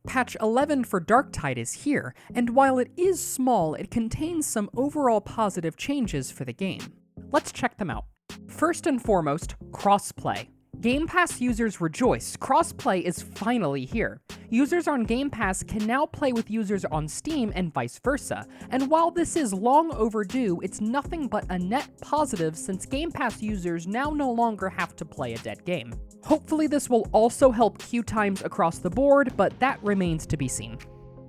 Patch 11 for Darktide is here, and while it is small, it contains some overall positive changes for the game. Let's check them out. First and foremost, Crossplay. Game Pass users rejoice, Crossplay is finally here. Users on Game Pass can now play with users on Steam and vice versa, and while this is long overdue, it's nothing but a net positive since Game Pass users now no longer have to play a dead game. Hopefully this will also help queue times across the board, but that remains to be seen.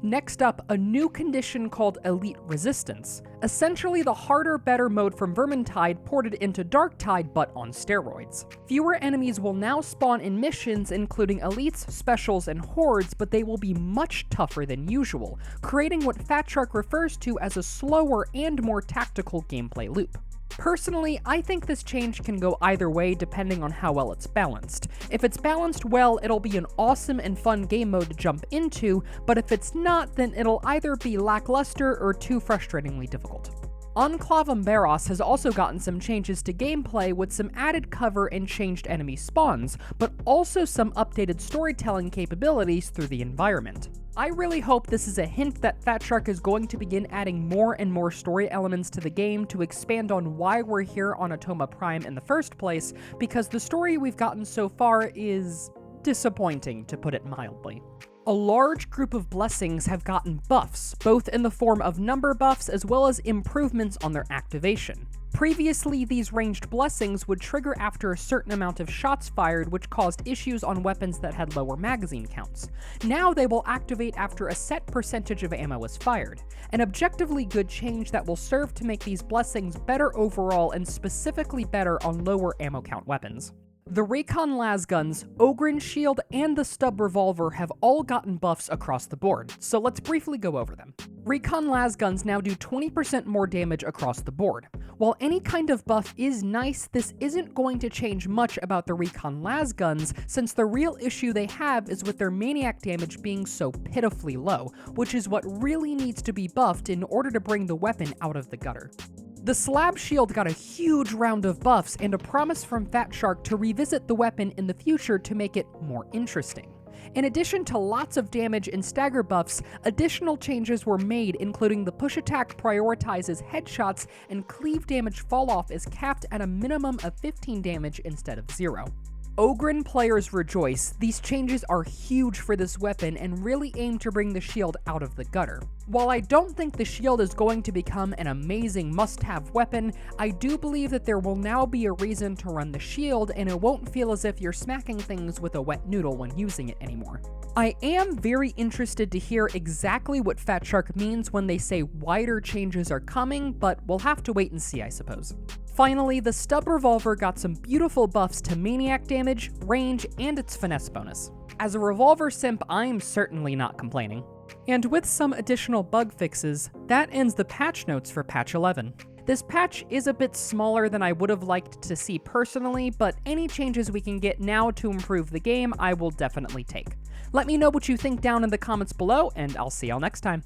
Next up, a new condition called Elite Resistance. Essentially the harder, better mode from Vermintide ported into Darktide, but on steroids. Fewer enemies will now spawn in missions, including elites, specials, and hordes, but they will be much tougher than usual, creating what Fatshark refers to as a slower and more tactical gameplay loop. Personally, I think this change can go either way depending on how well it's balanced. If it's balanced well, it'll be an awesome and fun game mode to jump into, but if it's not, then it'll either be lackluster or too frustratingly difficult. Enclavum Baross has also gotten some changes to gameplay with some added cover and changed enemy spawns, but also some updated storytelling capabilities through the environment. I really hope this is a hint that Fatshark is going to begin adding more and more story elements to the game to expand on why we're here on Atoma Prime in the first place, because the story we've gotten so far is disappointing, to put it mildly. A large group of blessings have gotten buffs, both in the form of number buffs as well as improvements on their activation. Previously, these ranged blessings would trigger after a certain amount of shots fired, which caused issues on weapons that had lower magazine counts. Now they will activate after a set percentage of ammo is fired, an objectively good change that will serve to make these blessings better overall and specifically better on lower ammo count weapons. The Recon Lasguns, Ogryn Shield, and the Stub Revolver have all gotten buffs across the board, so let's briefly go over them. Recon Lasguns now do 20% more damage across the board. While any kind of buff is nice, this isn't going to change much about the Recon Lasguns, since the real issue they have is with their maniac damage being so pitifully low, which is what really needs to be buffed in order to bring the weapon out of the gutter. The Slab Shield got a huge round of buffs and a promise from Fatshark to revisit the weapon in the future to make it more interesting. In addition to lots of damage and stagger buffs, additional changes were made, including the push attack prioritizes headshots and cleave damage falloff is capped at a minimum of 15 damage instead of 0. Ogryn players rejoice, these changes are huge for this weapon and really aim to bring the shield out of the gutter. While I don't think the shield is going to become an amazing must-have weapon, I do believe that there will now be a reason to run the shield and it won't feel as if you're smacking things with a wet noodle when using it anymore. I am very interested to hear exactly what Fatshark means when they say wider changes are coming, but we'll have to wait and see, I suppose. Finally, the Stub Revolver got some beautiful buffs to maniac damage, range, and its finesse bonus. As a revolver simp, I'm certainly not complaining. And with some additional bug fixes, that ends the patch notes for patch 11. This patch is a bit smaller than I would have liked to see personally, but any changes we can get now to improve the game, I will definitely take. Let me know what you think down in the comments below, and I'll see y'all next time.